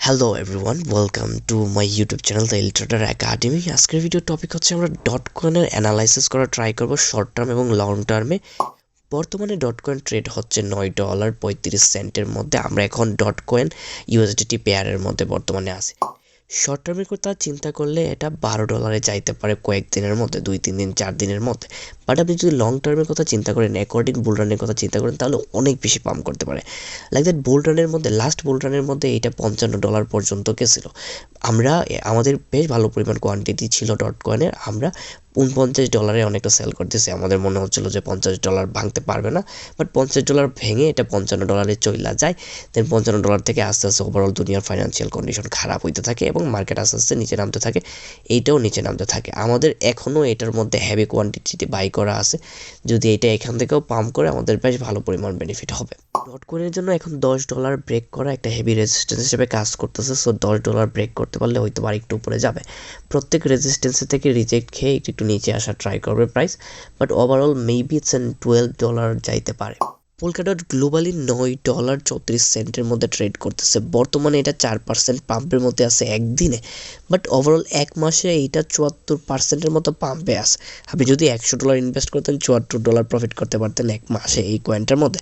Hello everyone, welcome to my YouTube channel the Illiterator Academy. আজকের video topic হচ্ছে আমরা dot কয়েনের analysis করা ট্রাই করব শর্ট টার্ম এবং লং টার্মে। বর্তমানে ডট কয়েন ট্রেড হচ্ছে $9.35 মধ্যে। আমরা এখন ডট কয়েন ইউএসডিটি পেয়ারের মধ্যে বর্তমানে আছি। শর্ট টার্মের কথা চিন্তা করলে এটা $12 যাইতে পারে কয়েকদিনের মধ্যে, 2-3 দিন 4 দিনের মধ্যে। বাট আপনি যদি লং টার্মের কথা চিন্তা করেন, অ্যাকর্ডিং বুল রানের কথা চিন্তা করেন, তাহলে অনেক বেশি পাম্প করতে পারে। লাইক দ্যাট বুল রানের মধ্যে, লাস্ট বুল রানের মধ্যে এটা $55 পর্যন্ত গেছিলো। আমরা আমাদের বেশ ভালো পরিমাণ কোয়ান্টিটি ছিল ডট কয়েনের। আমরা $49 অনেকটা সেল করতেছি। আমাদের মনে হচ্ছিল যে $50 ভাঙতে পারবে না, বাট $50 ভেঙে এটা $55 চইলা যায়। দেন $55 থেকে আস্তে আস্তে ওভারঅল দুনিয়ার ফাইন্যান্সিয়াল কন্ডিশন খারাপ হইতে থাকে এবং মার্কেট আস্তে আস্তে নিচে নামতে থাকে। এইটাও নিচে নামতে থাকে। আমাদের এখনও এটার মধ্যে হেভি কোয়ান্টিটিতে বাই করা আছে। যদি এটা এখান থেকেও পাম্প করে, আমাদের বেশ ভালো পরিমাণ বেনিফিট হবে। ডট কয়েনের জন্য এখন $10 ব্রেক করা একটা হেভি রেজিস্ট্যান্স হিসেবে কাজ করতেছে। সো $10 ব্রেক করতে পারলে হয়তো আর একটু উপরে যাবে। প্রত্যেক রেজিস্ট্যান্স থেকে রিজেক্ট খেয়ে একটু নিচে আসা ট্রাই করবে price, but overall maybe it's $12 যাইতে পারে। পোলকাডট গ্লোবালি $9.34 মধ্যে ট্রেড করতেছে। বর্তমানে এটা 4% পাম্পের মধ্যে আছে একদিনে, বাট ওভারঅল এক মাসে এইটা 74% মতো পাম্পে আছে। আপনি যদি $100 ইনভেস্ট করতেন, $74 প্রফিট করতে পারতেন এক মাসে এই কয়েনটার মধ্যে।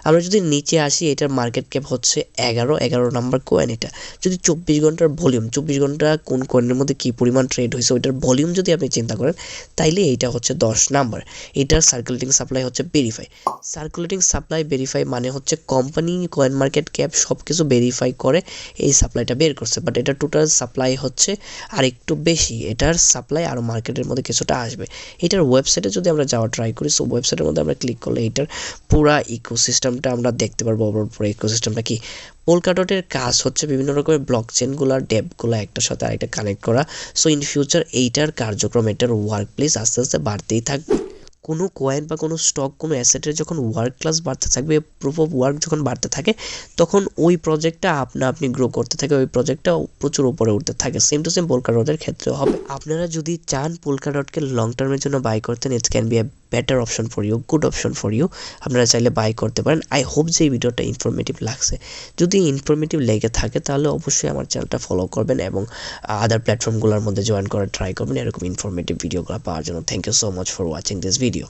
আমরা যদি নিচে আসি, এটার মার্কেট ক্যাপ হচ্ছে 11 নাম্বার কয়েন। এটা যদি 24 ঘন্টার ভলিউম, 24 ঘন্টা কোন কয়েনের মধ্যে কী পরিমাণ ট্রেড হয়েছে ওইটার ভলিউম যদি আপনি চিন্তা করেন, তাইলে এইটা হচ্ছে 10 নাম্বার। এটার সার্কুলেটিং সাপ্লাই হচ্ছে ভেরিফাই। সার্কুলেটিং সাপ্লাই ভেরিফাই মানে হচ্ছে কোম্পানি, কয়েন মার্কেট ক্যাপ সব কিছু ভেরিফাই করে এই সাপ্লাইটা বের করছে। বাট এটা টোটাল সাপ্লাই হচ্ছে আর একটু বেশি। এটার সাপ্লাই আরও মার্কেটের মধ্যে কিছুটা আসবে। এটার ওয়েবসাইটে যদি আমরা যাওয়া ট্রাই করি, সো ওয়েবসাইটের মধ্যে আমরা ক্লিক করলে এটার পুরা ইকোসিস্টেমটা আমরা দেখতে পারবো। ওভারঅল পুরো ইকোসিস্টেমটা কি, পোলকাডটের কাজ হচ্ছে বিভিন্ন রকমের ব্লকচেনগুলো, ডেপগুলো একটার সাথে আরেকটা কানেক্ট করা। সো ইন ফিউচার এইটার কার্যক্রম, এটার ওয়ার্ক প্লেস আস্তে আস্তে বাড়তেই থাকবে। কোনো কয়েন বা কোনো স্টক, কোনো অ্যাসেটের যখন ওয়ার্ক ক্লাস বাড়তে থাকবে, প্রুফ অফ ওয়ার্ক যখন বাড়তে থাকে, তখন ওই প্রজেক্টটা আপনি গ্রো করতে থাকে, ওই প্রজেক্টটা প্রচুর উপরে উঠতে থাকে। সেম টু সেম পোলকাডটের ক্ষেত্রেও হবে। আপনারা যদি চান পোলকাডটকে লং টার্মের জন্য বাই করতেন, it's can be a better option for you, good option for you. আপনারা চাইলে বাই করতে পারেন। আই হোপ যে এই ভিডিওটা ইনফরমেটিভ লাগছে। যদি ইনফরমেটিভ লেগে থাকে তাহলে অবশ্যই আমার চ্যানেলটা ফলো করবেন এবং আদার প্ল্যাটফর্মগুলোর মধ্যে জয়েন করার ট্রাই করবেন এরকম ইনফরমেটিভ ভিডিওগুলো পাওয়ার জন্য। Thank you so much for watching this video.